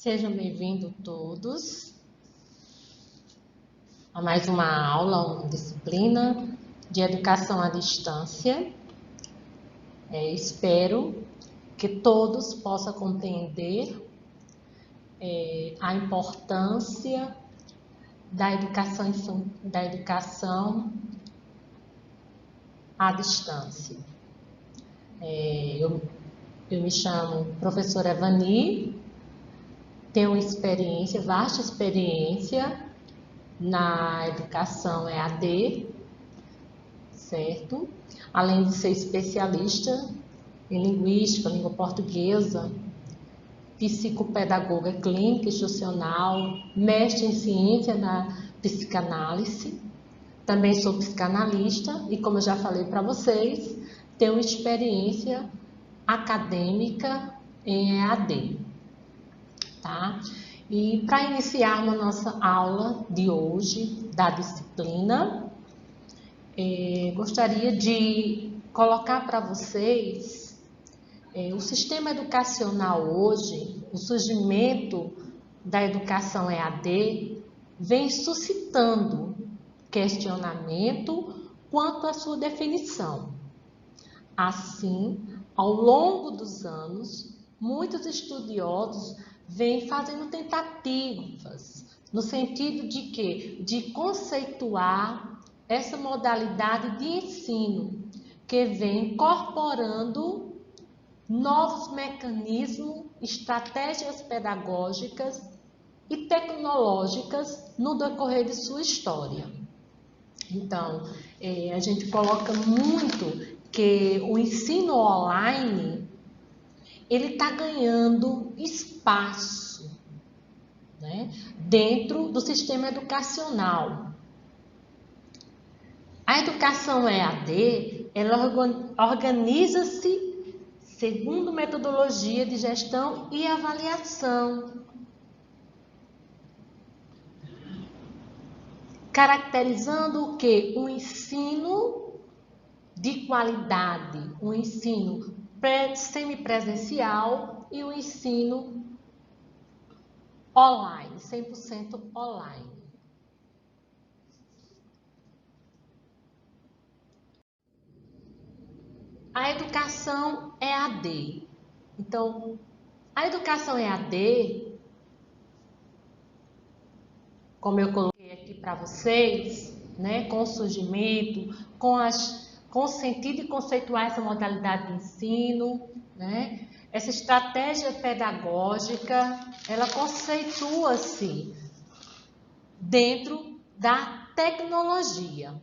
Sejam bem-vindos todos a mais uma aula, uma disciplina de educação à distância. Espero que todos possam compreender a importância da educação à distância. Eu me chamo professora Evani, tenho vasta experiência na educação EAD, certo? Além de ser especialista em linguística, língua portuguesa, psicopedagoga clínica institucional, mestre em ciência da psicanálise. Também sou psicanalista e, como eu já falei para vocês, tenho experiência acadêmica em EAD, tá? E para iniciarmos a nossa aula de hoje, da disciplina, gostaria de colocar para vocês o sistema educacional hoje, o surgimento da educação EAD, vem suscitando questionamento quanto à sua definição. Assim, ao longo dos anos, muitos estudiosos vêm fazendo tentativas no sentido de quê? De conceituar essa modalidade de ensino que vem incorporando novos mecanismos, estratégias pedagógicas e tecnológicas no decorrer de sua história. Então, a gente coloca muito que o ensino online ele está ganhando espaço, né, dentro do sistema educacional. A educação EAD, ela organiza-se segundo metodologia de gestão e avaliação, caracterizando o quê? Um ensino de qualidade, um ensino semipresencial e o ensino online, 100% online. A educação EAD. Então, a educação EAD, como eu coloquei aqui para vocês, né, com o surgimento, com o sentido de conceituar essa modalidade de ensino, né? Essa estratégia pedagógica, ela conceitua-se dentro da tecnologia.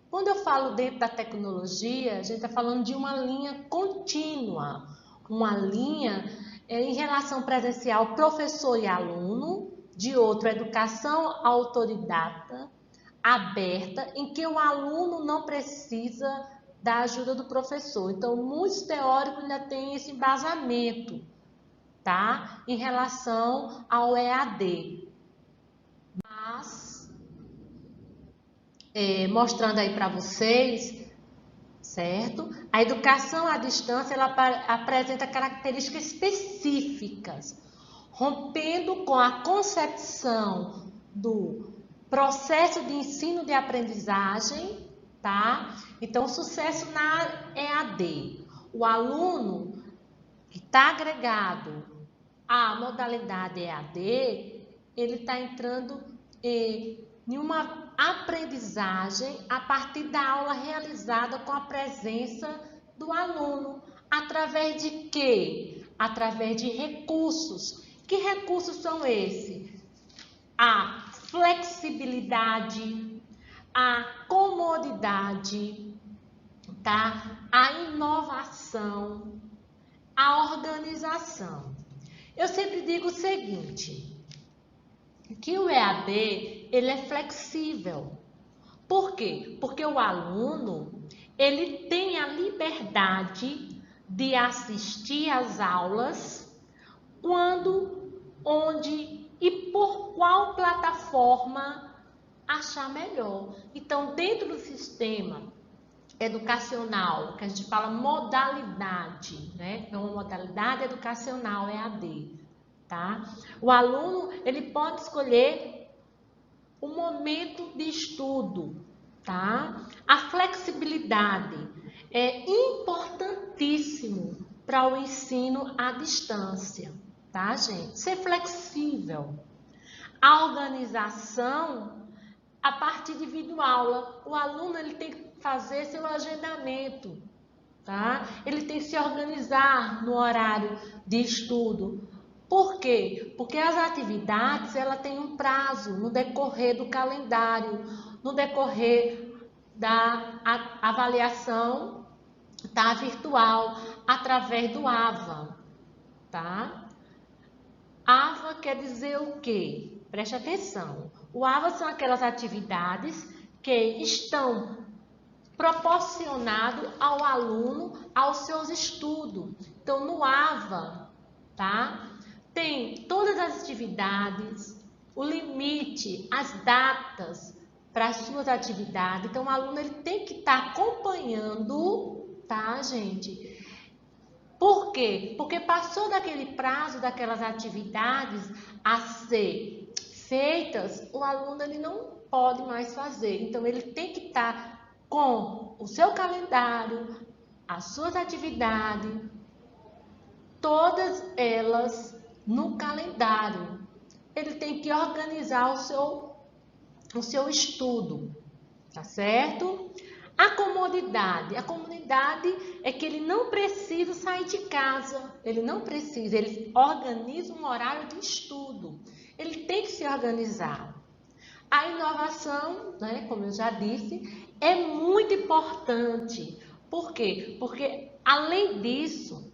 Quando eu falo dentro da tecnologia, a gente está falando de uma linha contínua, uma linha em relação presencial professor e aluno, de outro educação autodidata, aberta, em que o aluno não precisa da ajuda do professor. Então, muitos teóricos ainda têm esse embasamento, tá? Em relação ao EAD. Mas, mostrando aí para vocês, certo? A educação à distância, ela apresenta características específicas, rompendo com a concepção do processo de ensino de aprendizagem, tá? Então, o sucesso na EAD. O aluno que está agregado à modalidade EAD, ele está entrando em uma aprendizagem a partir da aula realizada com a presença do aluno. Através de quê? Através de recursos. Que recursos são esses? A flexibilidade, a comodidade, tá? A inovação, a organização. Eu sempre digo o seguinte, que o EAD, ele é flexível. Por quê? Porque o aluno, ele tem a liberdade de assistir às aulas quando, onde e por qual plataforma achar melhor. Então, dentro do sistema educacional, que a gente fala modalidade, né? É uma modalidade educacional EAD, tá? O aluno, ele pode escolher o momento de estudo, tá? A flexibilidade é importantíssimo para o ensino à distância, tá, gente? Ser flexível. A organização a partir de videoaula. O aluno ele tem que fazer seu agendamento, tá? Ele tem que se organizar no horário de estudo. Por quê? Porque as atividades ela tem um prazo no decorrer do calendário, no decorrer da avaliação, tá, virtual através do AVA, tá? AVA quer dizer o quê? Preste atenção. O AVA são aquelas atividades que estão proporcionadas ao aluno aos seus estudos. Então, no AVA, tá? Tem todas as atividades, o limite, as datas para as suas atividades. Então, o aluno ele tem que estar acompanhando, tá, gente? Por quê? Porque passou daquele prazo, daquelas atividades a ser feitas, o aluno ele não pode mais fazer. Então, ele tem que estar com o seu calendário, as suas atividades, todas elas no calendário. Ele tem que organizar o seu estudo, tá certo? A comodidade é que ele não precisa sair de casa, ele não precisa, ele organiza um horário de estudo, ele tem que se organizar. A inovação, né, como eu já disse, é muito importante. Por quê? Porque, além disso,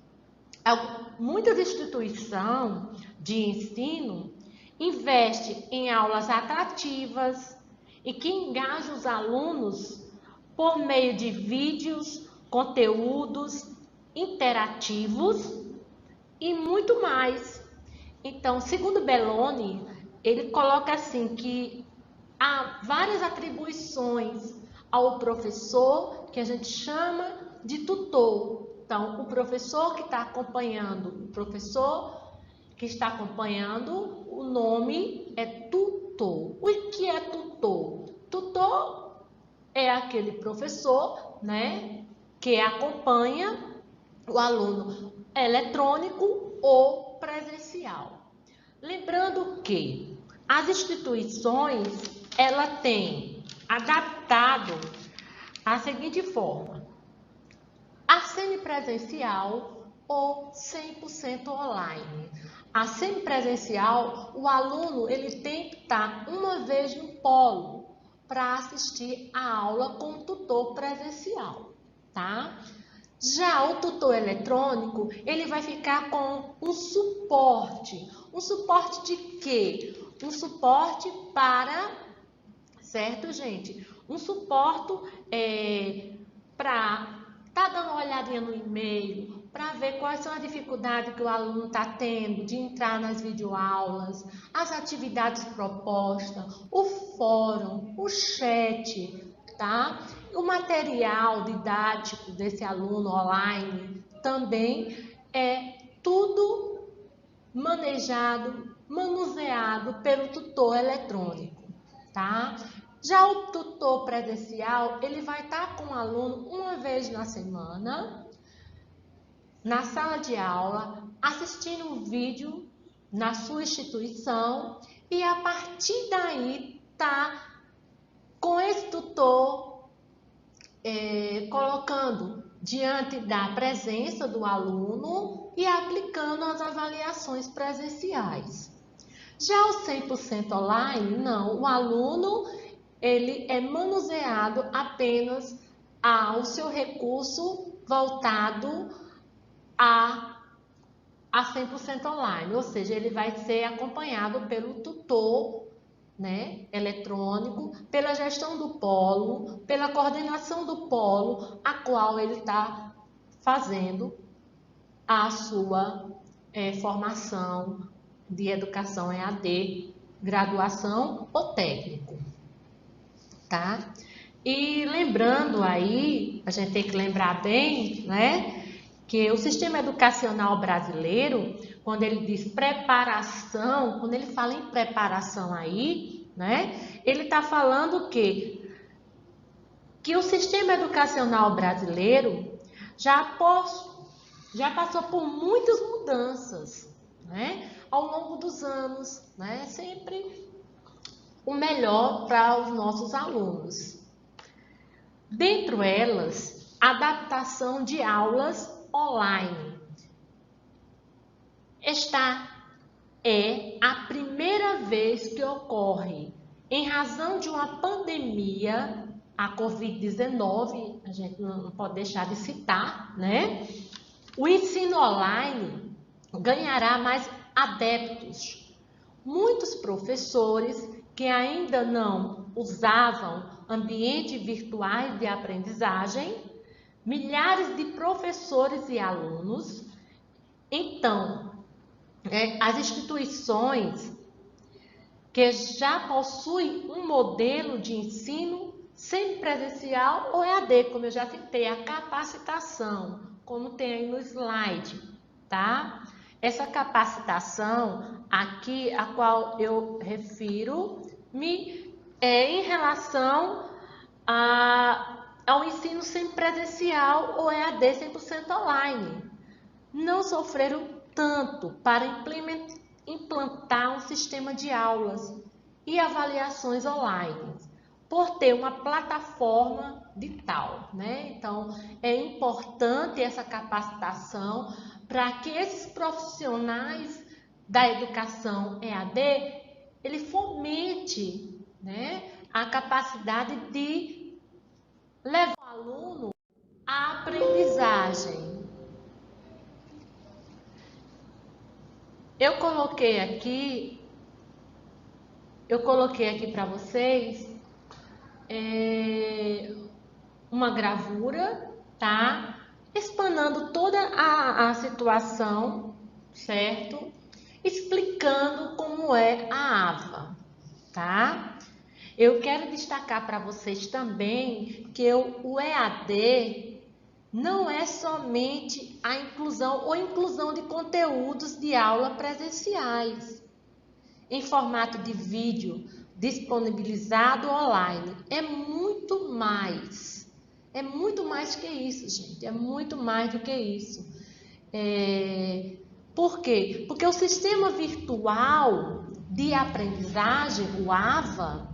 muitas instituições de ensino investem em aulas atrativas e que engajam os alunos por meio de vídeos, conteúdos interativos e muito mais. Então, segundo Belloni, ele coloca assim que há várias atribuições ao professor que a gente chama de tutor. Então, o professor que está acompanhando, o nome é tutor. O que é tutor? Tutor é aquele professor, né, que acompanha o aluno eletrônico ou presencial. Lembrando que as instituições, ela tem adaptado a seguinte forma: a semipresencial ou 100% online. A semipresencial, o aluno ele tem que estar uma vez no polo para assistir a aula com o tutor presencial, tá? Já o tutor eletrônico, ele vai ficar com um suporte. Um suporte de quê? Um suporte para, certo, gente? Um suporte para estar dando uma olhadinha no e-mail, para ver quais são as dificuldades que o aluno está tendo de entrar nas videoaulas, as atividades propostas, o fórum, o chat, tá? O material didático desse aluno online também é tudo manuseado pelo tutor eletrônico, tá? Já o tutor presencial, ele vai estar com o aluno uma vez na semana, na sala de aula, assistindo um vídeo na sua instituição e a partir daí tá com esse tutor colocando diante da presença do aluno e aplicando as avaliações presenciais. Já o 100% online, não, o aluno ele é manuseado apenas ao seu recurso voltado a 100% online, ou seja, ele vai ser acompanhado pelo tutor, né, eletrônico, pela gestão do polo, pela coordenação do polo, a qual ele está fazendo a sua formação de educação EAD, graduação ou técnico, tá? E lembrando aí, a gente tem que lembrar bem, né, que o sistema educacional brasileiro, quando ele diz preparação, quando ele fala em preparação aí, né, ele está falando o quê? Que o sistema educacional brasileiro já passou por muitas mudanças, né, ao longo dos anos, né, sempre o melhor para os nossos alunos. Dentre elas, adaptação de aulas online. Esta é a primeira vez que ocorre, em razão de uma pandemia, a Covid-19, a gente não pode deixar de citar, né? O ensino online ganhará mais adeptos. Muitos professores que ainda não usavam ambientes virtuais de aprendizagem, milhares de professores e alunos. Então, as instituições que já possuem um modelo de ensino semipresencial ou EAD, como eu já citei, a capacitação, como tem aí no slide, tá? Essa capacitação aqui, a qual eu refiro, em relação ao ensino semipresencial ou EAD 100% online. Não sofreram tanto para implantar um sistema de aulas e avaliações online, por ter uma plataforma de tal, né? Então, é importante essa capacitação para que esses profissionais da educação EAD, ele fomente, né, a capacidade de levar o aluno à aprendizagem. Eu coloquei aqui para vocês uma gravura, tá? Explanando toda a situação, certo? Explicando como é a AVA, tá? Eu quero destacar para vocês também que o EAD não é somente a inclusão ou inclusão de conteúdos de aula presenciais em formato de vídeo disponibilizado online. É muito mais que isso, gente. É muito mais do que isso. Por quê? Porque o sistema virtual de aprendizagem, o AVA,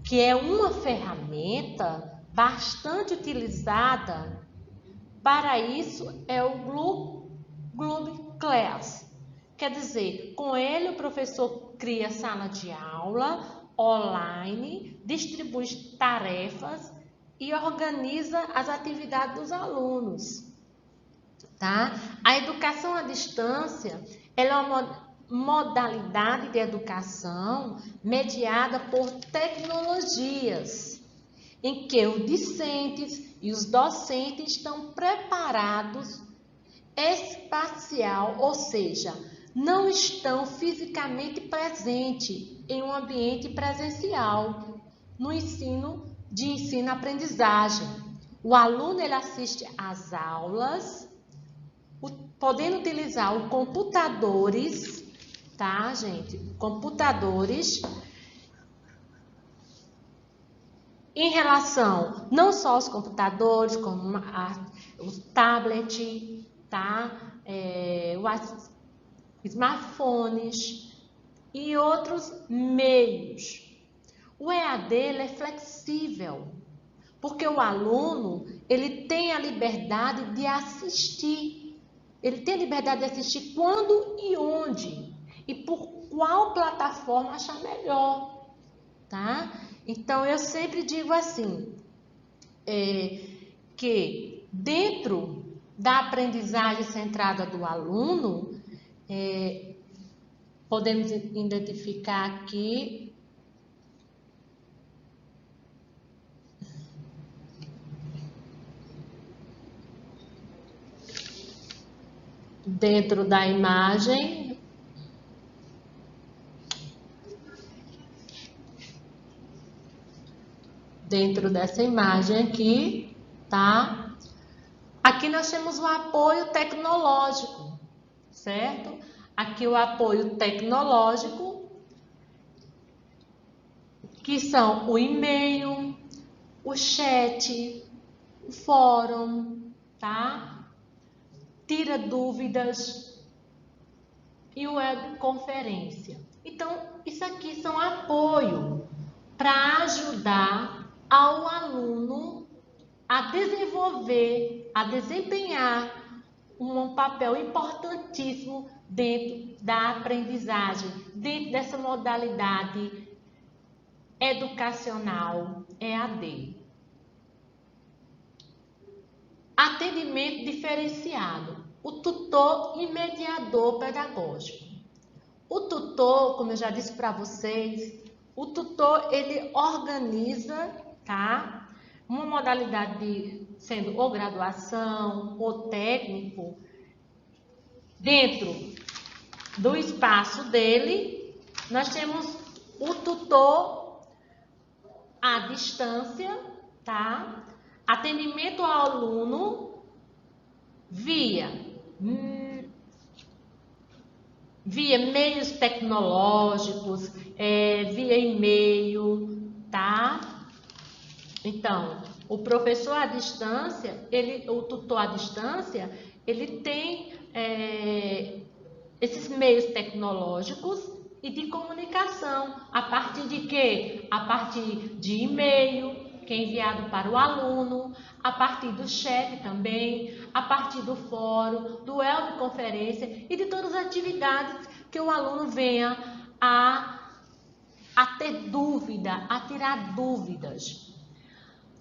que é uma ferramenta bastante utilizada para isso, é o Google Class. Quer dizer, com ele o professor cria sala de aula online, distribui tarefas e organiza as atividades dos alunos. Tá? A educação à distância ela é uma modalidade de educação mediada por tecnologias, em que os discentes e os docentes estão preparados espacial, ou seja, não estão fisicamente presentes em um ambiente presencial no de ensino-aprendizagem. O aluno ele assiste às aulas, podendo utilizar os computadores, tá, gente? Computadores em relação não só aos computadores, como os tablets, tá? Os smartphones e outros meios. O EAD ele é flexível, porque o aluno ele tem a liberdade de assistir. Ele tem a liberdade de assistir quando e onde e por qual plataforma achar melhor, tá? Então, eu sempre digo assim, que dentro da aprendizagem centrada do aluno, podemos identificar aqui dentro da imagem, dentro dessa imagem aqui, tá? Aqui nós temos o apoio tecnológico, certo? Aqui o apoio tecnológico, que são o e-mail, o chat, o fórum, tá? Tira dúvidas e webconferência. Então, isso aqui são apoio para ajudar ao aluno a desenvolver, a desempenhar um papel importantíssimo dentro da aprendizagem, dentro dessa modalidade educacional EAD. Atendimento diferenciado, o tutor e mediador pedagógico. O tutor, como eu já disse para vocês, o tutor ele organiza, tá? Uma modalidade sendo ou graduação ou técnico dentro do espaço dele. Nós temos o tutor à distância, tá? Atendimento ao aluno via meios tecnológicos, via e-mail, tá? Então, o professor à distância, o tutor à distância, ele tem esses meios tecnológicos e de comunicação. A partir de quê? A partir de e-mail, que é enviado para o aluno, a partir do chat também, a partir do fórum, do webconferência e de todas as atividades que o aluno venha a ter dúvida, a tirar dúvidas.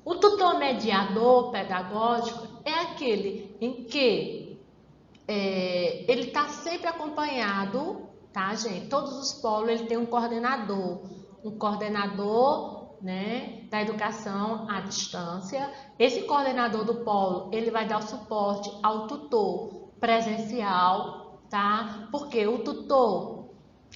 O tutor mediador pedagógico é aquele em que ele está sempre acompanhado, tá, gente? Todos os polos ele tem um coordenador, né, da educação à distância. Esse coordenador do polo, ele vai dar o suporte ao tutor presencial, tá? Porque o tutor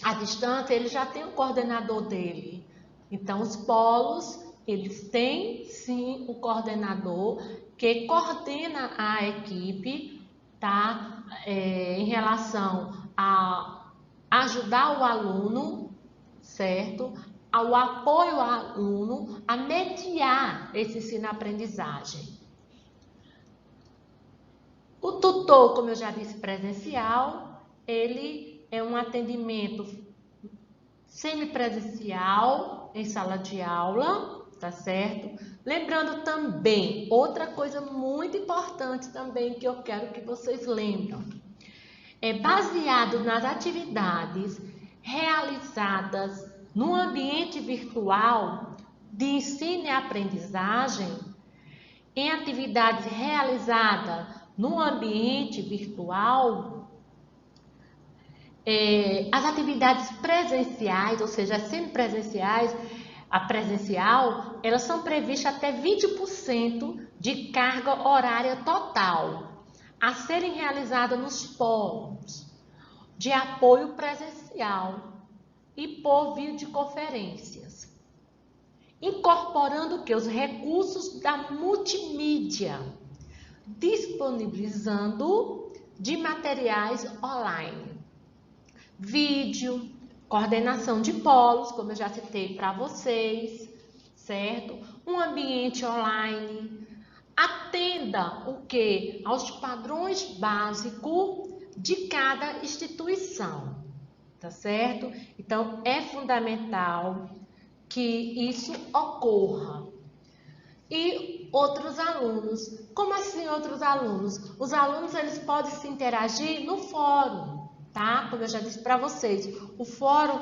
à distância, ele já tem o coordenador dele. Então, os polos, eles têm sim o coordenador que coordena a equipe, tá? Em relação a ajudar o aluno, certo? Ao apoio ao aluno, a mediar esse ensino-aprendizagem. O tutor, como eu já disse, presencial, ele é um atendimento semipresencial em sala de aula, tá certo? Lembrando também, outra coisa muito importante também que eu quero que vocês lembrem, é baseado nas atividades realizadas no ambiente virtual de ensino e aprendizagem, em atividades realizadas no ambiente virtual, as atividades presenciais, ou seja, semipresenciais, a presencial, elas são previstas até 20% de carga horária total a serem realizadas nos polos de apoio presencial e por videoconferências, incorporando os recursos da multimídia, disponibilizando de materiais online, vídeo, coordenação de polos, como eu já citei para vocês, certo? Um ambiente online, atenda aos padrões básicos de cada instituição, tá certo? Então, é fundamental que isso ocorra. E outros alunos, como assim outros alunos? Os alunos, eles podem se interagir no fórum, tá? Como eu já disse para vocês, o fórum,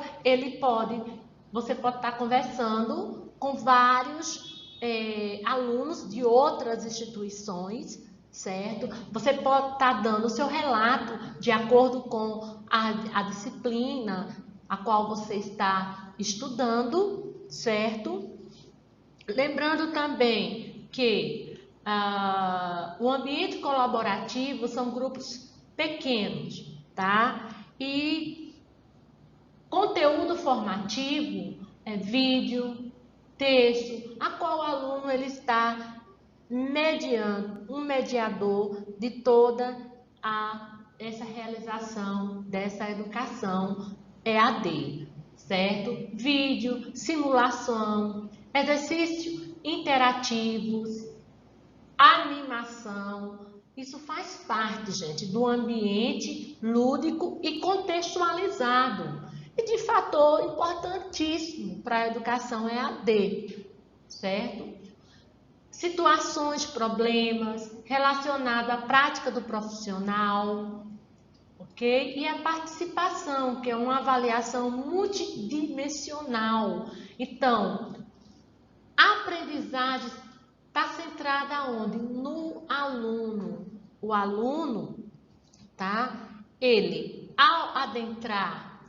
você pode estar conversando com vários alunos de outras instituições, certo? Você pode estar dando o seu relato de acordo com a disciplina a qual você está estudando, certo? Lembrando também que o ambiente colaborativo são grupos pequenos, tá? E conteúdo formativo é vídeo, texto, a qual o aluno ele está mediando, um mediador de toda essa realização dessa educação EAD, certo? Vídeo, simulação, exercícios interativos, animação. Isso faz parte, gente, do ambiente lúdico e contextualizado e de fator importantíssimo para a educação EAD, certo? Situações, problemas relacionados à prática do profissional, ok? E a participação, que é uma avaliação multidimensional. Então, a aprendizagem está centrada onde? No aluno. O aluno, tá? Ele, ao adentrar,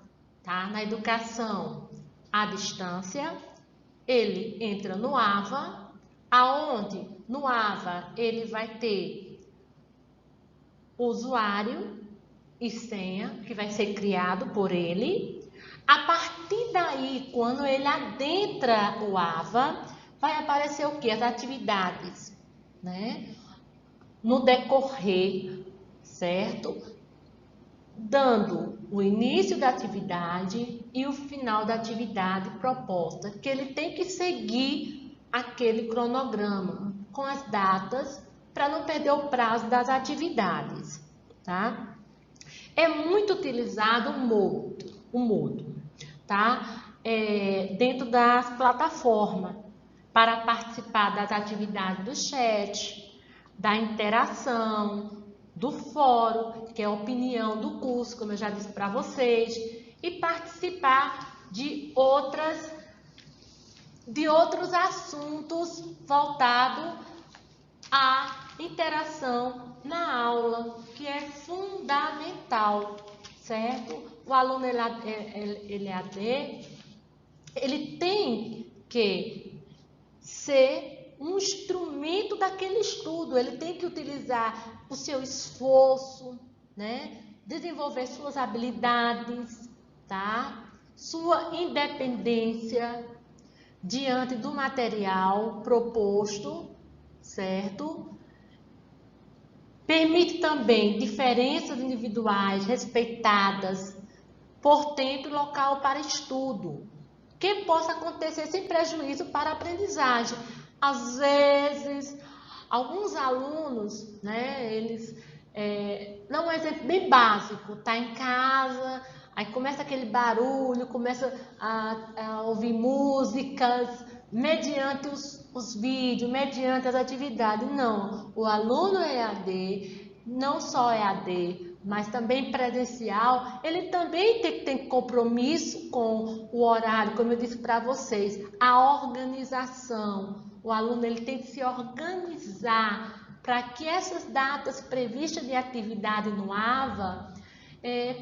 tá, na educação à distância, ele entra no AVA, aonde no AVA ele vai ter usuário e senha, que vai ser criado por ele. A partir daí, quando ele adentra o AVA, vai aparecer o que? As atividades, né? No decorrer, certo? Dando o início da atividade e o final da atividade proposta, que ele tem que seguir aquele cronograma com as datas para não perder o prazo das atividades, tá? É muito utilizado o Moodle, tá? Dentro das plataformas para participar das atividades do chat, da interação, do fórum, que é a opinião do curso, como eu já disse para vocês, e participar de outros assuntos voltados à interação na aula, que é fundamental, certo? O aluno EAD, ele tem que ser um instrumento daquele estudo, ele tem que utilizar o seu esforço, né? Desenvolver suas habilidades, tá? Sua independência diante do material proposto, certo? Permite também diferenças individuais respeitadas por tempo e local para estudo, que possa acontecer sem prejuízo para a aprendizagem. Às vezes, alguns alunos, né, eles, dá um exemplo bem básico, tá em casa, aí começa aquele barulho, começa a ouvir músicas, mediante os vídeos, mediante as atividades. Não, o aluno EAD, não só EAD, mas também presencial, ele também tem que ter compromisso com o horário, como eu disse para vocês, a organização. O aluno ele tem que se organizar para que essas datas previstas de atividade no AVA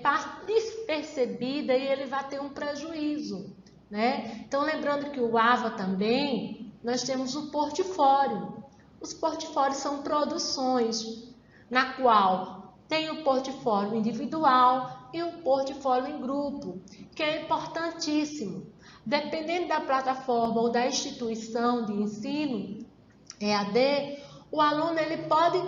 passe despercebida e ele vai ter um prejuízo, né? Então, lembrando que o AVA também, nós temos o portfólio. Os portfólios são produções, na qual tem o portfólio individual e o portfólio em grupo, que é importantíssimo. Dependendo da plataforma ou da instituição de ensino, EAD, o aluno ele pode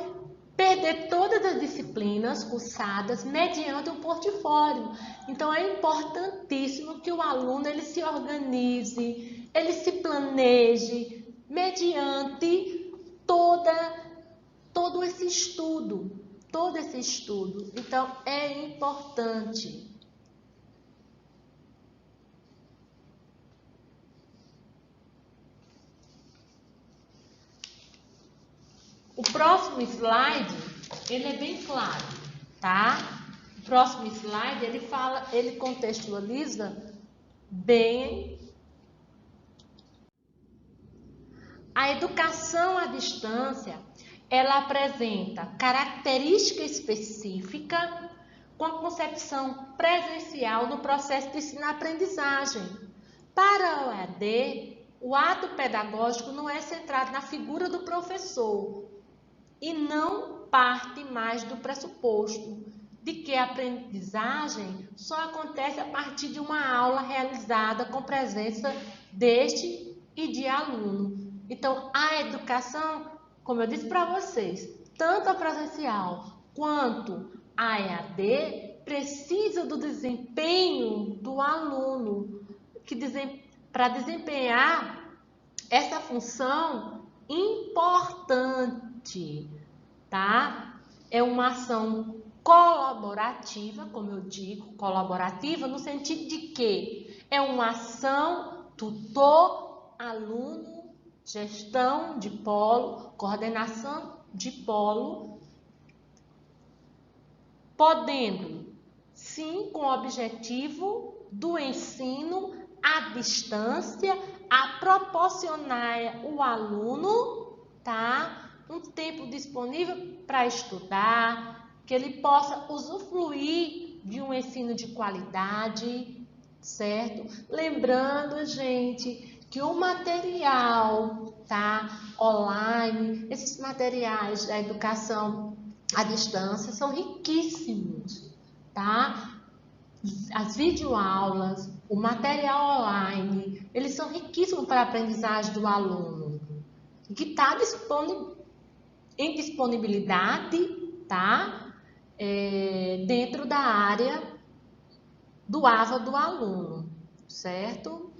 perder todas as disciplinas cursadas mediante um portfólio. Então, é importantíssimo que o aluno ele se organize, ele se planeje mediante todo esse estudo. Então, é importante. O próximo slide, ele é bem claro, tá? O próximo slide, ele contextualiza bem a educação à distância. Ela apresenta característica específica com a concepção presencial no processo de ensino-aprendizagem. Para o EAD, o ato pedagógico não é centrado na figura do professor e não parte mais do pressuposto de que a aprendizagem só acontece a partir de uma aula realizada com presença deste e de aluno. Então, a educação, como eu disse para vocês, tanto a presencial quanto a EAD, precisa do desempenho do aluno, para desempenhar essa função importante, tá? É uma ação colaborativa, como eu digo, colaborativa no sentido de que é uma ação tutor, aluno, gestão de polo, coordenação de polo, podendo, sim, com o objetivo do ensino à distância, a proporcionar o aluno, tá, um tempo disponível para estudar, que ele possa usufruir de um ensino de qualidade, certo? Lembrando, gente, que o material, tá, online, esses materiais da educação à distância são riquíssimos, tá? As videoaulas, o material online, eles são riquíssimos para a aprendizagem do aluno, que está em disponibilidade, tá? Dentro da área do AVA do aluno, certo?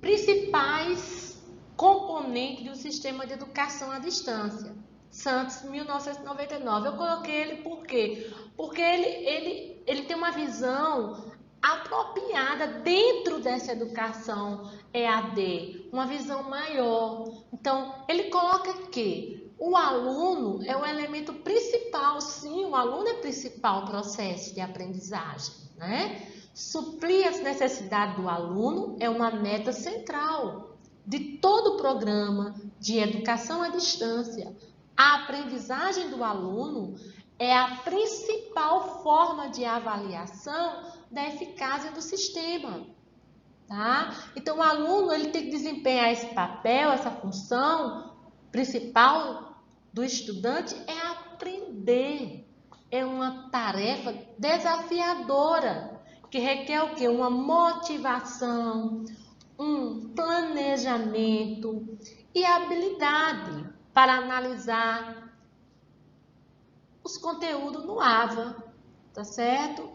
Principais componentes do sistema de educação à distância. Santos, 1999. Eu coloquei ele por quê? Porque ele tem uma visão apropriada dentro dessa educação EAD, uma visão maior. Então, ele coloca que o aluno é o elemento principal, sim, o aluno é o principal processo de aprendizagem, né? Suprir as necessidades do aluno é uma meta central de todo o programa de educação à distância. A aprendizagem do aluno é a principal forma de avaliação da eficácia do sistema, tá? Então, o aluno ele tem que desempenhar esse papel, essa função principal do estudante é aprender. É uma tarefa desafiadora, que requer o quê? Uma motivação, um planejamento e habilidade para analisar os conteúdos no AVA, tá certo?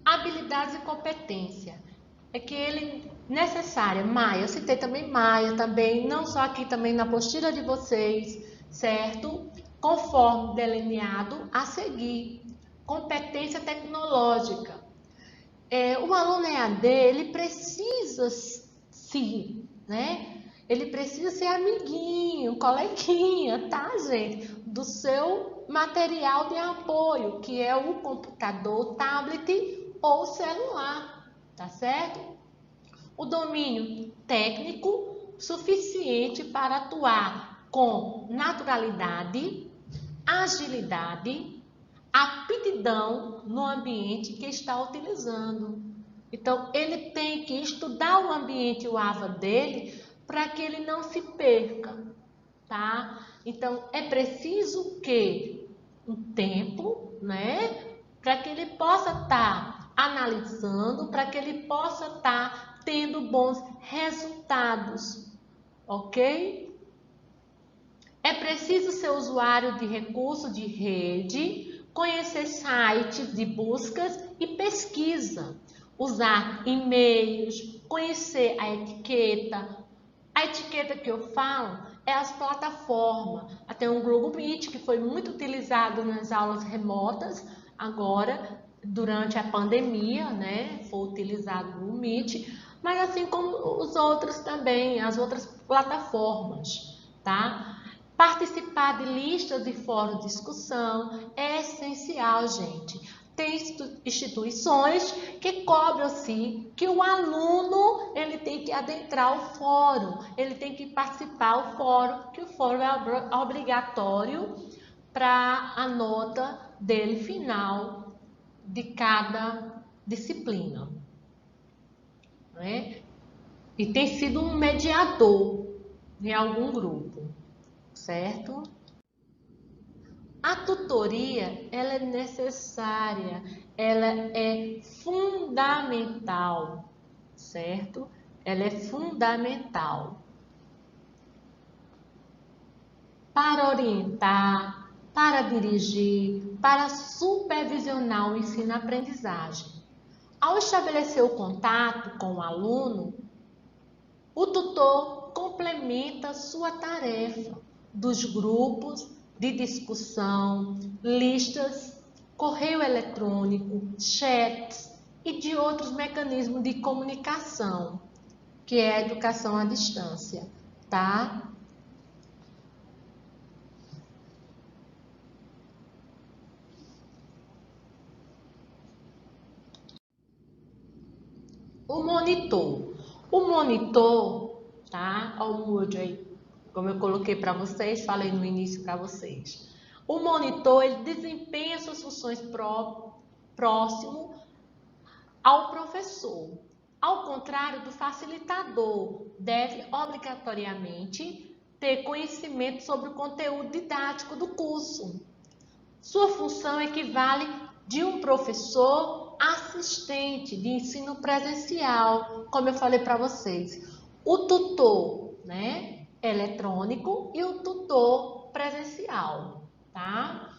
Habilidades e competência. É que ele necessária, Maia, eu citei também Maia, também, não só aqui, também na apostila de vocês, certo? Conforme delineado a seguir. Competência tecnológica. O aluno EAD, ele precisa, sim, né? Ele precisa ser amiguinho, coleguinha, tá, gente? Do seu material de apoio, que é o computador, tablet ou celular, tá certo? O domínio técnico suficiente para atuar com naturalidade, agilidade, aptidão no ambiente que está utilizando. Então, ele tem que estudar o ambiente, o AVA dele, para que ele não se perca, tá? Então, é preciso que um tempo, né, para que ele possa estar analisando, para que ele possa estar tendo bons resultados, ok? É preciso ser usuário de recurso de rede, conhecer sites de buscas e pesquisa, usar e-mails, conhecer a etiqueta. A etiqueta que eu falo é as plataformas. Até um Google Meet, que foi muito utilizado nas aulas remotas, agora, durante a pandemia, né, foi utilizado o Google Meet, mas assim como os outros também, as outras plataformas, tá? Participar de listas de fórum de discussão é essencial, gente. Tem instituições que cobram-se que o aluno ele tem que adentrar o fórum, ele tem que participar do fórum, que o fórum é obrigatório para a nota dele final de cada disciplina, né? E tem sido um mediador em algum grupo, certo? A tutoria, ela é necessária, ela é fundamental, certo? Ela é fundamental para orientar, para dirigir, para supervisionar o ensino-aprendizagem. Ao estabelecer o contato com o aluno, o tutor complementa sua tarefa dos grupos de discussão, listas, correio eletrônico, chats e de outros mecanismos de comunicação, que é a educação à distância, tá? O monitor. O monitor, tá? Olha o Moodle aí, como eu coloquei para vocês, falei no início para vocês. O monitor, ele desempenha suas funções próximo ao professor. Ao contrário do facilitador, deve obrigatoriamente ter conhecimento sobre o conteúdo didático do curso. Sua função equivale de um professor assistente de ensino presencial, como eu falei para vocês. O tutor, né, eletrônico e o tutor presencial, tá?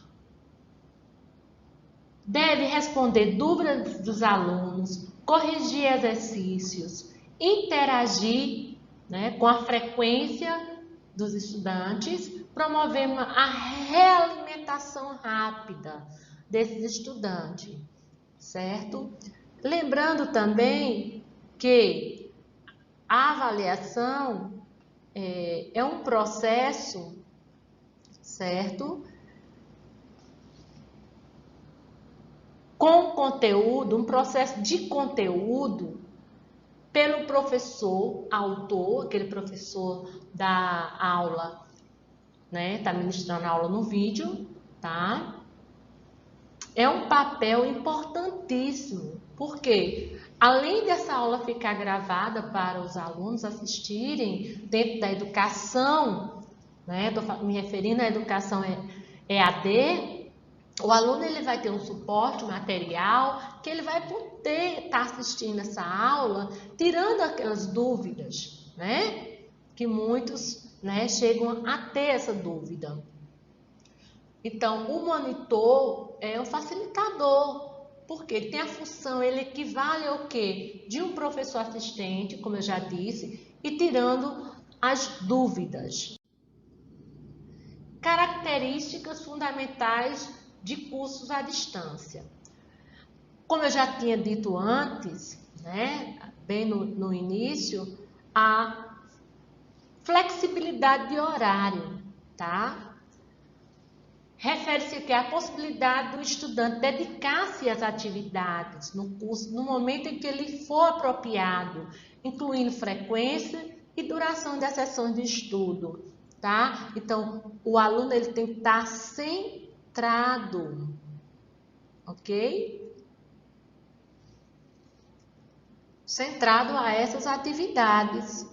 Deve responder dúvidas dos alunos, corrigir exercícios, interagir, né, com a frequência dos estudantes, promovendo a realimentação rápida desses estudantes, certo? Lembrando também que a avaliação é um processo, certo? Com conteúdo, um processo de conteúdo pelo professor, autor, aquele professor da aula, né? Tá ministrando a aula no vídeo, tá? É um papel importantíssimo, porque além dessa aula ficar gravada para os alunos assistirem dentro da educação, né? Tô me referindo à educação EAD, o aluno ele vai ter um suporte material que ele vai poder estar assistindo essa aula, tirando aquelas dúvidas, né? Que muitos, né, chegam a ter essa dúvida. Então, o monitor é um facilitador, porque ele tem a função, ele equivale ao quê? De um professor assistente, como eu já disse, e tirando as dúvidas. Características fundamentais de cursos à distância. Como eu já tinha dito antes, né, bem no início, a flexibilidade de horário, tá? Refere-se que à possibilidade do estudante dedicar-se às atividades no curso no momento em que ele for apropriado, incluindo frequência e duração das sessões de estudo, tá? Então, o aluno ele tem que estar centrado, ok? Centrado a essas atividades.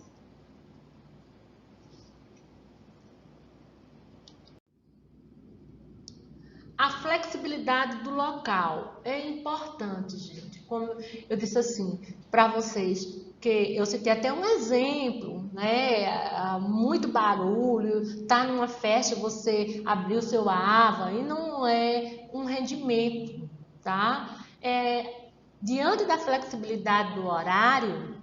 A flexibilidade do local é importante, gente. Como eu disse assim para vocês, que eu citei até um exemplo, né? Muito barulho, tá numa festa, você abriu o seu AVA e não é um rendimento, tá? Diante da flexibilidade do horário,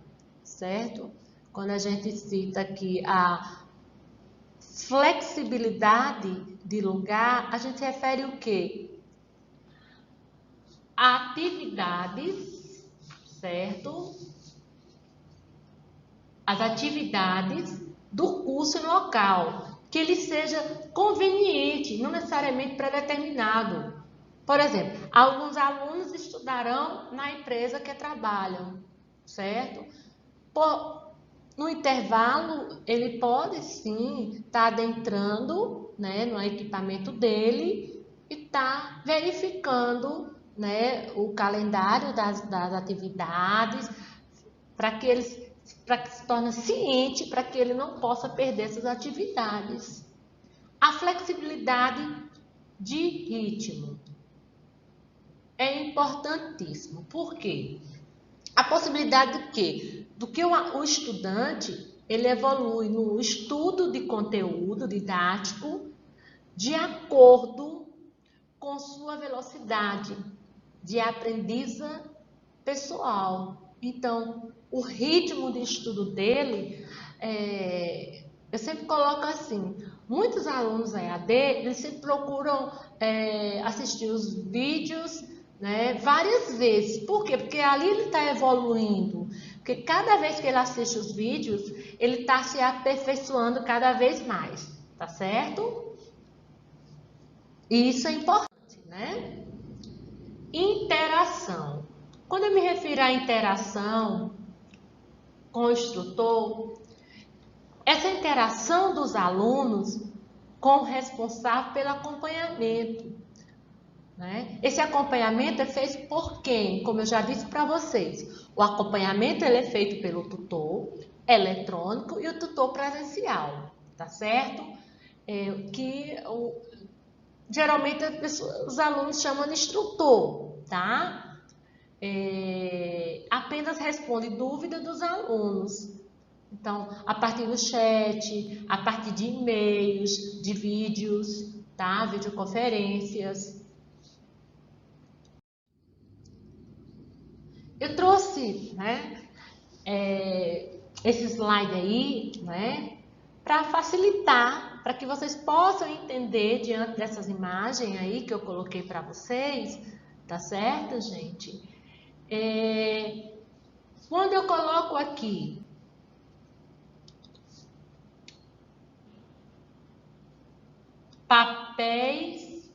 certo? Quando a gente cita aqui a flexibilidade de lugar, a gente refere o quê? A atividades, certo? As atividades do curso no local, que ele seja conveniente, não necessariamente pré-determinado. Por exemplo, alguns alunos estudarão na empresa que trabalham, certo? No intervalo, ele pode sim estar adentrando, né, no equipamento dele e estar verificando, né, o calendário das atividades para que se torne ciente, para que ele não possa perder essas atividades. A flexibilidade de ritmo é importantíssimo. Por quê? A possibilidade de quê? Do que o estudante ele evolui no estudo de conteúdo didático de acordo com sua velocidade de aprendizagem pessoal. Então, o ritmo de estudo dele, eu sempre coloco assim, muitos alunos EAD, eles sempre procuram assistir os vídeos, né, várias vezes. Por quê? Porque ali ele está evoluindo. Porque cada vez que ele assiste os vídeos, ele está se aperfeiçoando cada vez mais, tá certo? E isso é importante, né? Interação. Quando eu me refiro à interação com o instrutor, essa interação dos alunos com o responsável pelo acompanhamento, né? Esse acompanhamento é feito por quem? Como eu já disse para vocês, o acompanhamento ele é feito pelo tutor eletrônico e o tutor presencial, tá certo? Geralmente os alunos chamam de instrutor, tá? Apenas responde dúvida dos alunos. Então, a partir do chat, a partir de e-mails, de vídeos, tá? Videoconferências. Eu trouxe, né, esse slide aí, né, para facilitar, para que vocês possam entender diante dessas imagens aí que eu coloquei para vocês, tá certo, gente? Quando eu coloco aqui papéis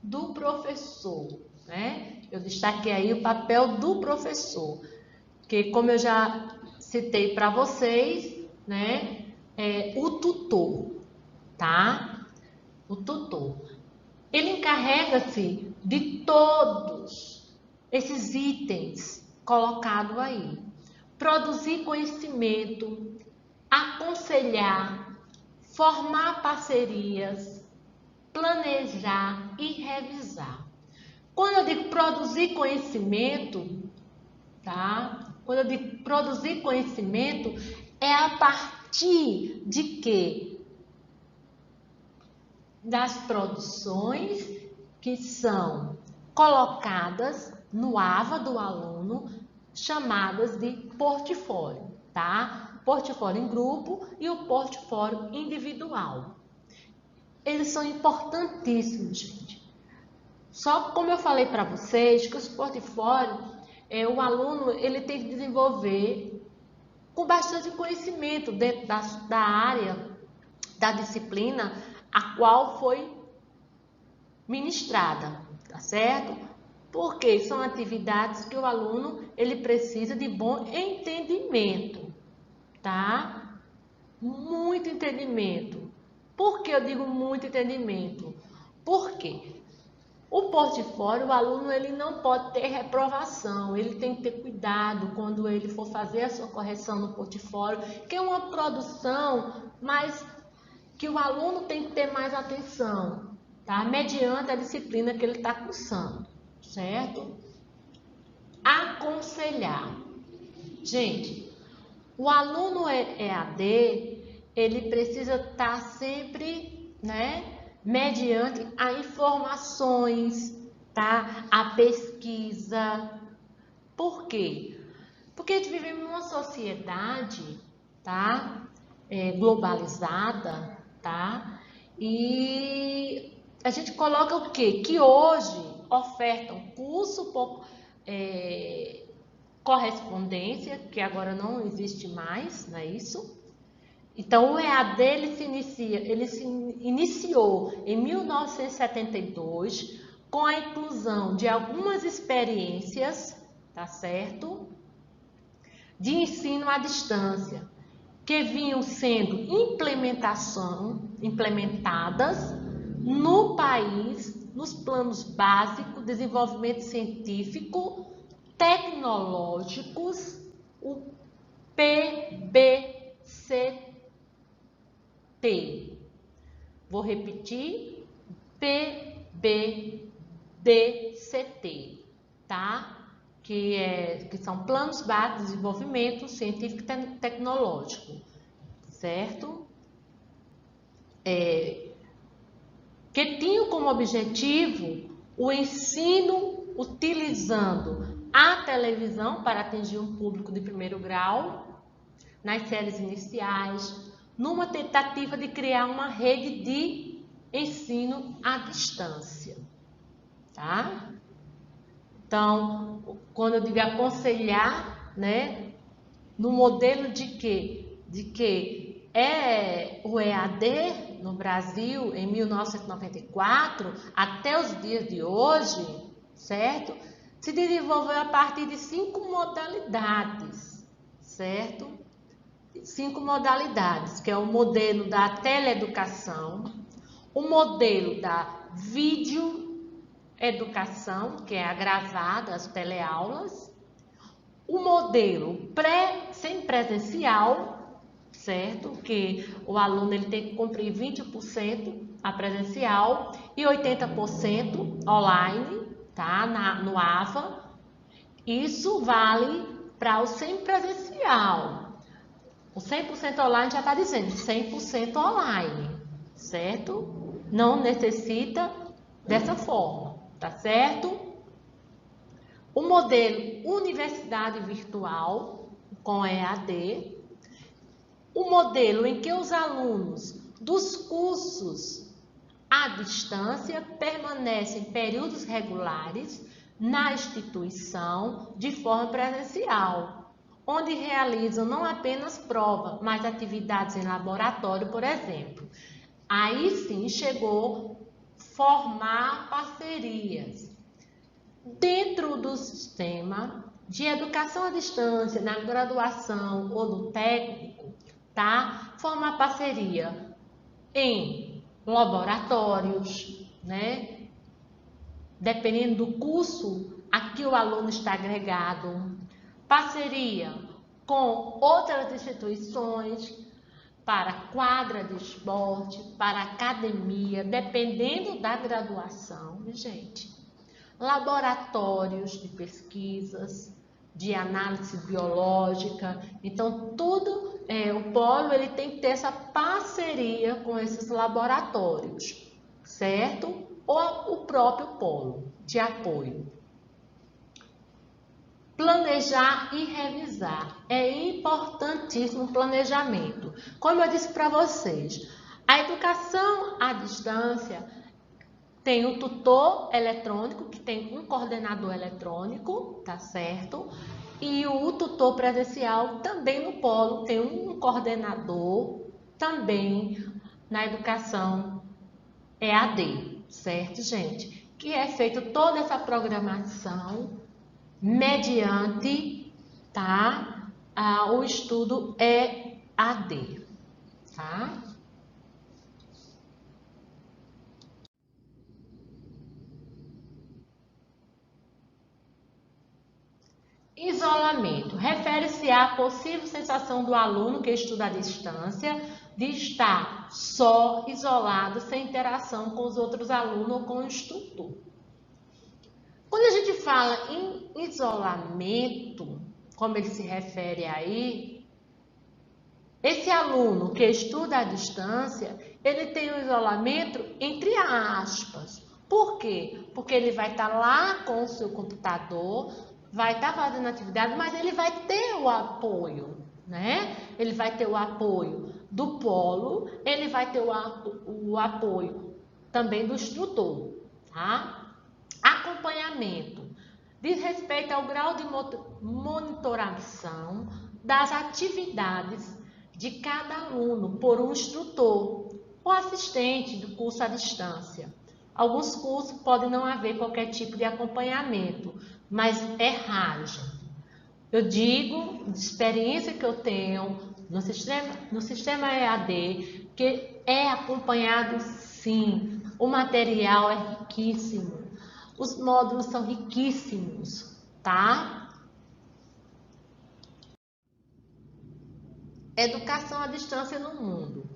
do professor, né? Eu destaquei aí o papel do professor, que como eu já citei para vocês, né? O tutor, tá? O tutor. Ele encarrega-se de todos esses itens colocados aí. Produzir conhecimento, aconselhar, formar parcerias, planejar e revisar. Quando eu digo produzir conhecimento, tá? Quando eu digo produzir conhecimento, é a partir de quê? Das produções que são colocadas no AVA do aluno, chamadas de portfólio, tá? Portfólio em grupo e o portfólio individual. Eles são importantíssimos, gente. Só como eu falei para vocês, que os portfólios, o aluno ele tem que desenvolver com bastante conhecimento dentro da área, da disciplina a qual foi ministrada, tá certo? Porque são atividades que o aluno ele precisa de bom entendimento, tá? Muito entendimento. Por que eu digo muito entendimento? Porque o portfólio, o aluno ele não pode ter reprovação, ele tem que ter cuidado quando ele for fazer a sua correção no portfólio, que é uma produção, mas que o aluno tem que ter mais atenção, tá? Mediante a disciplina que ele está cursando, certo? Aconselhar. Gente, o aluno EAD, ele precisa estar sempre, né? Mediante a informações, tá? A pesquisa. Por quê? Porque a gente vive em uma sociedade, tá? Globalizada, tá? E a gente coloca o quê? Que hoje ofertam curso por correspondência, que agora não existe mais, não é isso? Então, o EAD ele se iniciou em 1972 com a inclusão de algumas experiências, tá certo? De ensino à distância, que vinham sendo implementadas no país, nos planos básicos, desenvolvimento científico, tecnológicos, o PBCT. Vou repetir, PBDCT, tá? Que são Planos Básicos de Desenvolvimento Científico e Tecnológico, certo? Que tinham como objetivo o ensino utilizando a televisão para atingir um público de primeiro grau, nas séries iniciais, numa tentativa de criar uma rede de ensino à distância, tá? Então, quando eu digo aconselhar, né, no modelo de que o EAD no Brasil em 1994 até os dias de hoje, certo? Se desenvolveu a partir de 5 modalidades, certo? 5 modalidades, que é o modelo da teleeducação, o modelo da videoeducação, que é a gravada, as teleaulas, o modelo semipresencial, certo? Que o aluno ele tem que cumprir 20% a presencial e 80% online, tá? No AVA. Isso vale para o semipresencial. O 100% online já está dizendo 100% online, certo? Não necessita dessa forma, tá certo? O modelo universidade virtual com EAD, o modelo em que os alunos dos cursos à distância permanecem períodos regulares na instituição de forma presencial, onde realizam não apenas prova, mas atividades em laboratório, por exemplo. Aí sim chegou formar parcerias. Dentro do sistema de educação à distância, na graduação ou no técnico, tá? Formar parceria em laboratórios, né? Dependendo do curso a que o aluno está agregado. Parceria com outras instituições para quadra de esporte, para academia, dependendo da graduação, gente. Laboratórios de pesquisas, de análise biológica. Então, tudo, o polo ele tem que ter essa parceria com esses laboratórios, certo? Ou o próprio polo de apoio. Planejar e revisar. É importantíssimo o planejamento. Como eu disse para vocês, a educação à distância tem o tutor eletrônico, que tem um coordenador eletrônico, tá certo? E o tutor presencial também no polo tem um coordenador também na educação EAD, certo, gente? Que é feita toda essa programação mediante, tá? O estudo EAD, tá? Isolamento refere-se à possível sensação do aluno que estuda à distância de estar só, isolado, sem interação com os outros alunos ou com o instrutor. Quando a gente fala em isolamento, como ele se refere aí, esse aluno que estuda à distância, ele tem um isolamento entre aspas. Por quê? Porque ele vai estar lá com o seu computador, vai estar fazendo atividade, mas ele vai ter o apoio, né? Ele vai ter o apoio do polo, ele vai ter o apoio também do instrutor, tá? Acompanhamento diz respeito ao grau de monitoração das atividades de cada aluno por um instrutor ou assistente do curso à distância. Alguns cursos podem não haver qualquer tipo de acompanhamento, mas é raro, gente. Eu digo, de experiência que eu tenho no sistema EAD, que é acompanhado sim, o material é riquíssimo. Os módulos são riquíssimos, tá? Educação à distância no mundo.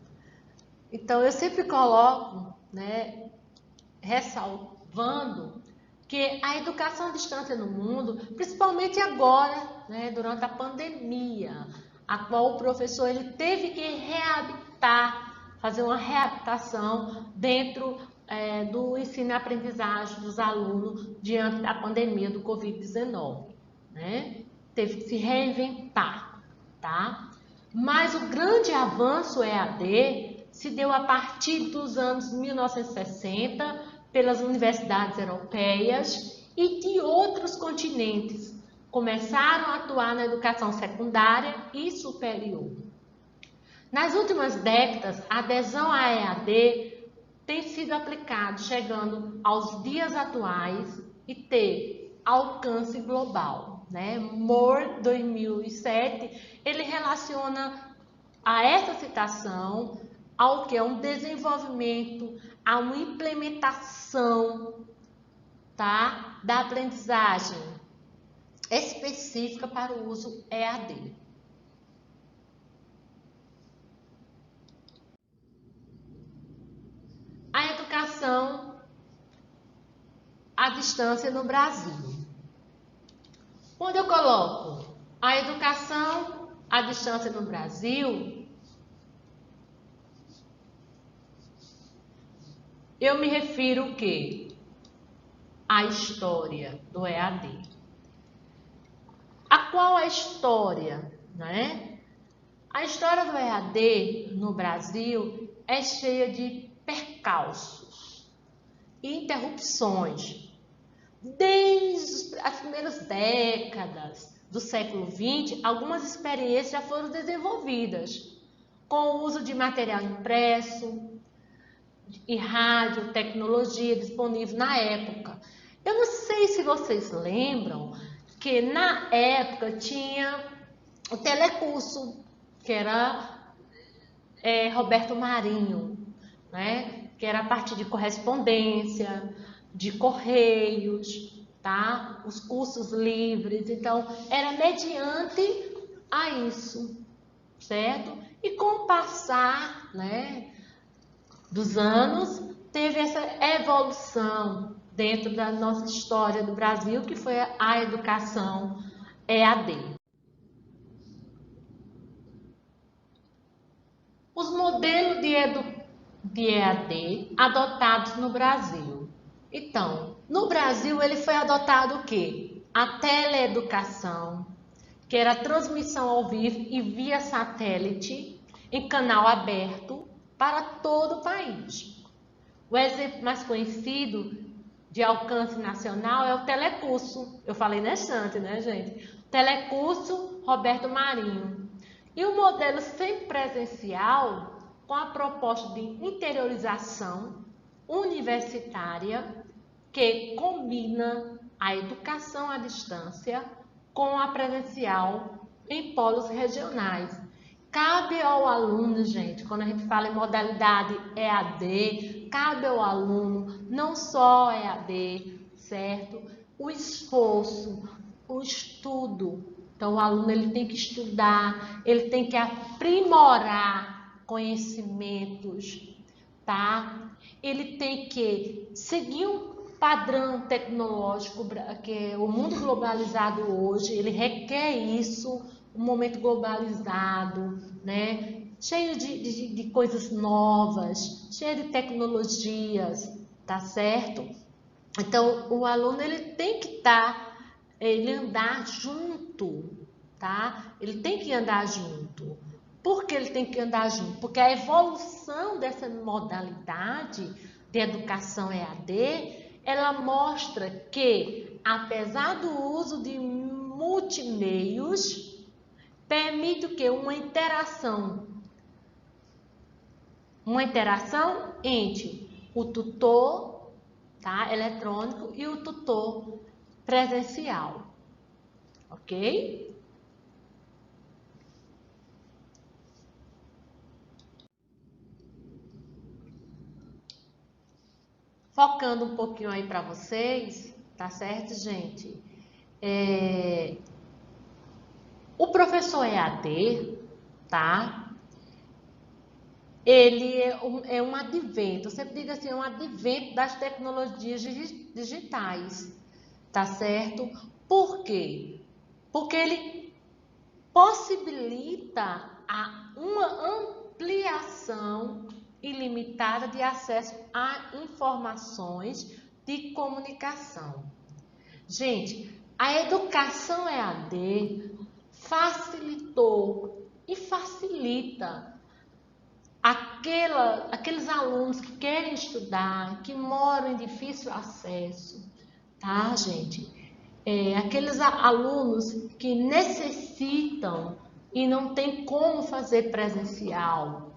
Então, eu sempre coloco, né, ressalvando que a educação à distância no mundo, principalmente agora, né, durante a pandemia, a qual o professor ele teve que readaptar, fazer uma readaptação dentro do ensino e aprendizagem dos alunos diante da pandemia do Covid-19, né? Teve que se reinventar, tá? Mas o grande avanço EAD se deu a partir dos anos 1960 pelas universidades europeias e de outros continentes. Começaram a atuar na educação secundária e superior. Nas últimas décadas, a adesão à EAD tem sido aplicada, chegando aos dias atuais e ter alcance global, né? Moore 2007, ele relaciona a essa citação ao que é um desenvolvimento, a uma implementação, tá, da aprendizagem específica para o uso EAD. A educação à distância no Brasil. Quando eu coloco a educação à distância no Brasil, eu me refiro o quê? A história do EAD. A qual a história, né? A história do EAD no Brasil é cheia de percalços e interrupções. Desde as primeiras décadas do século XX, algumas experiências já foram desenvolvidas com o uso de material impresso e rádio, tecnologia disponível na época. Eu não sei se vocês lembram que na época tinha o telecurso, que era Roberto Marinho, né? Que era a partir de correspondência, de correios, tá? Os cursos livres, então era mediante a isso, certo? E com o passar, né, dos anos, teve essa evolução dentro da nossa história do Brasil, que foi a educação EAD. Os modelos de EAD adotados no Brasil. Então, no Brasil ele foi adotado o quê? A teleeducação, que era a transmissão ao vivo e via satélite em canal aberto para todo o país. O exemplo mais conhecido de alcance nacional é o telecurso. Eu falei nessa antes, né, gente? Telecurso Roberto Marinho. E o modelo semipresencial, com a proposta de interiorização universitária, que combina a educação à distância com a presencial em polos regionais. Cabe ao aluno, gente, quando a gente fala em modalidade EAD, cabe ao aluno não só EAD, certo? O esforço, o estudo. Então, o aluno ele tem que estudar, ele tem que aprimorar conhecimentos, tá? Ele tem que seguir um padrão tecnológico, que é o mundo globalizado hoje, ele requer isso, um momento globalizado, né? Cheio de coisas novas, cheio de tecnologias, tá certo? Então, o aluno ele tem que ele andar junto, tá? Ele tem que andar junto. Por que ele tem que andar junto? Porque a evolução dessa modalidade de educação EAD, ela mostra que, apesar do uso de multimeios, permite o quê? Uma interação entre o tutor, tá, eletrônico e o tutor presencial, ok? Focando um pouquinho aí para vocês, tá certo, gente? O professor EAD, tá? ele é um advento, eu sempre digo assim, é um advento das tecnologias digitais, tá certo? Por quê? Porque ele possibilita uma ampliação ilimitada de acesso a informações de comunicação. Gente, a educação EAD facilitou e facilita aqueles alunos que querem estudar, que moram em difícil acesso, tá, gente? Aqueles alunos que necessitam e não tem como fazer presencial,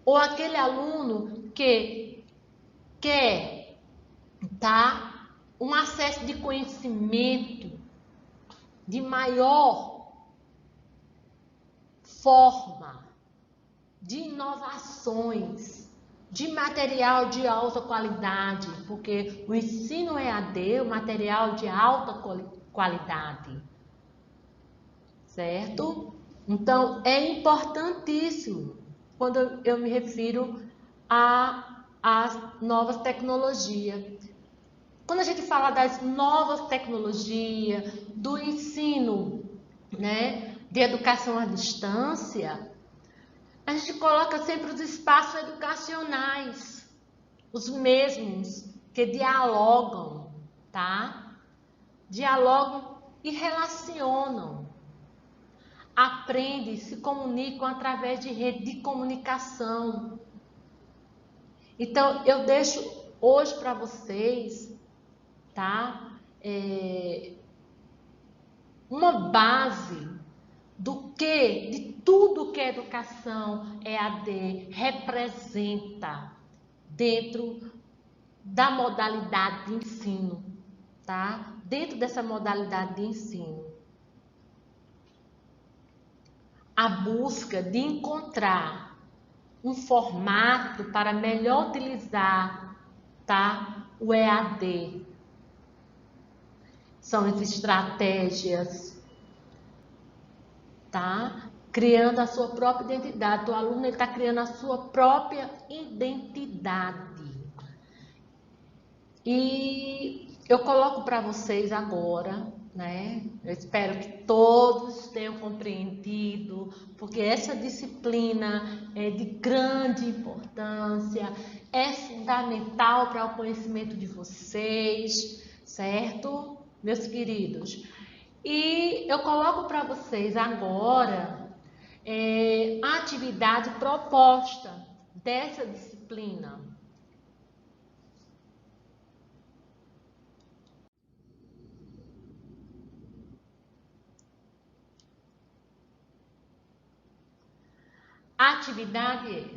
ou aquele aluno que quer, tá, um acesso de conhecimento de maior forma, de inovações, de material de alta qualidade, porque o ensino EAD é um material de alta qualidade, certo? Então, é importantíssimo quando eu me refiro às novas tecnologias. Quando a gente fala das novas tecnologias, do ensino, né, de educação à distância, a gente coloca sempre os espaços educacionais, os mesmos que dialogam, tá? Dialogam e relacionam. Aprendem, se comunicam através de rede de comunicação. Então, eu deixo hoje para vocês, tá? Uma base de tudo que a educação EAD representa dentro da modalidade de ensino, tá? Dentro dessa modalidade de ensino. A busca de encontrar um formato para melhor utilizar, tá, o EAD. São as estratégias, tá? Criando a sua própria identidade. O aluno está criando a sua própria identidade. E eu coloco para vocês agora, né? Eu espero que todos tenham compreendido, porque essa disciplina é de grande importância, é fundamental para o conhecimento de vocês, certo, meus queridos? E eu coloco para vocês agora a atividade proposta dessa disciplina. A atividade é,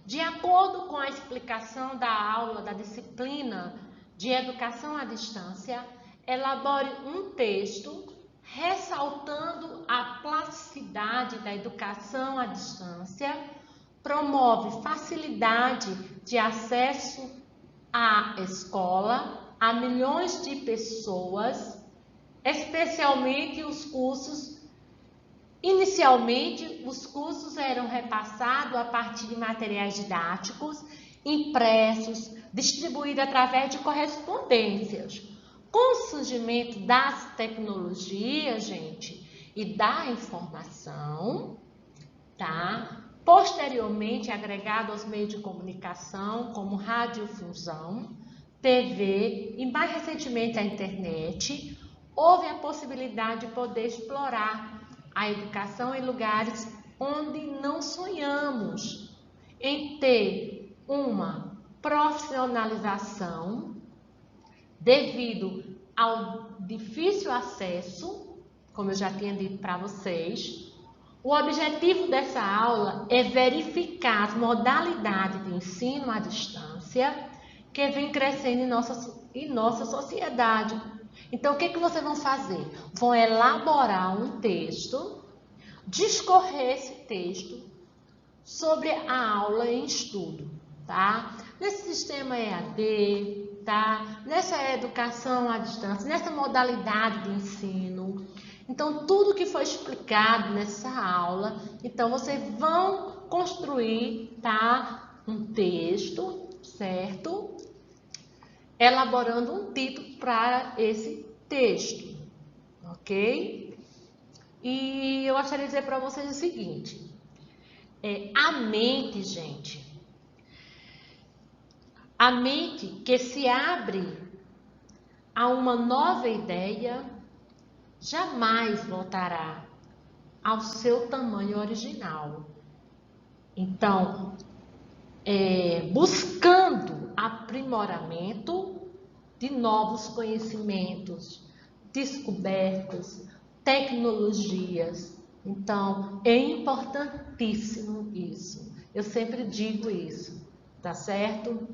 de acordo com a explicação da aula da disciplina de educação à distância, elabore um texto ressaltando a plasticidade da educação à distância, promove facilidade de acesso à escola a milhões de pessoas, especialmente os cursos. Inicialmente, os cursos eram repassados a partir de materiais didáticos, impressos, distribuídos através de correspondências. Com o surgimento das tecnologias, gente, e da informação, tá? Posteriormente agregado aos meios de comunicação, como radiodifusão, TV e mais recentemente a internet, houve a possibilidade de poder explorar a educação em lugares onde não sonhamos em ter uma profissionalização devido ao difícil acesso, como eu já tinha dito para vocês. O objetivo dessa aula é verificar as modalidades de ensino à distância que vem crescendo em nossa sociedade. Então, o que vocês vão fazer? Vão elaborar um texto, discorrer esse texto sobre a aula em estudo, tá? Nesse sistema EAD, tá? Nessa educação à distância, nessa modalidade de ensino. Então, tudo que foi explicado nessa aula, então vocês vão construir, tá, um texto, certo? Elaborando um título para esse texto, ok? E eu gostaria de dizer para vocês o seguinte, a mente, gente, a mente que se abre a uma nova ideia jamais voltará ao seu tamanho original. Então, buscando aprimoramento de novos conhecimentos, descobertas, tecnologias. Então, é importantíssimo isso. Eu sempre digo isso, tá certo?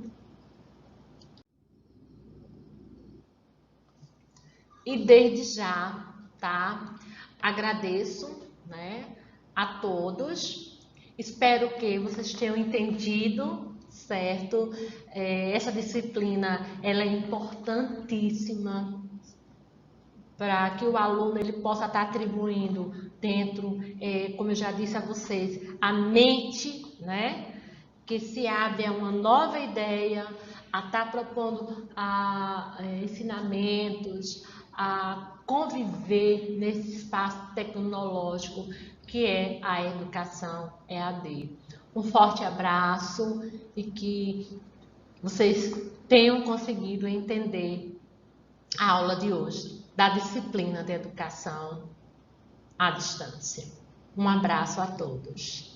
E desde já, tá? Agradeço, né, a todos. Espero que vocês tenham entendido, certo? Essa disciplina, ela é importantíssima para que o aluno ele possa estar atribuindo dentro, como eu já disse a vocês, a mente, né? Que se abre a uma nova ideia, a estar propondo ensinamentos, a conviver nesse espaço tecnológico que é a educação EAD. Um forte abraço e que vocês tenham conseguido entender a aula de hoje da disciplina de educação à distância. Um abraço a todos.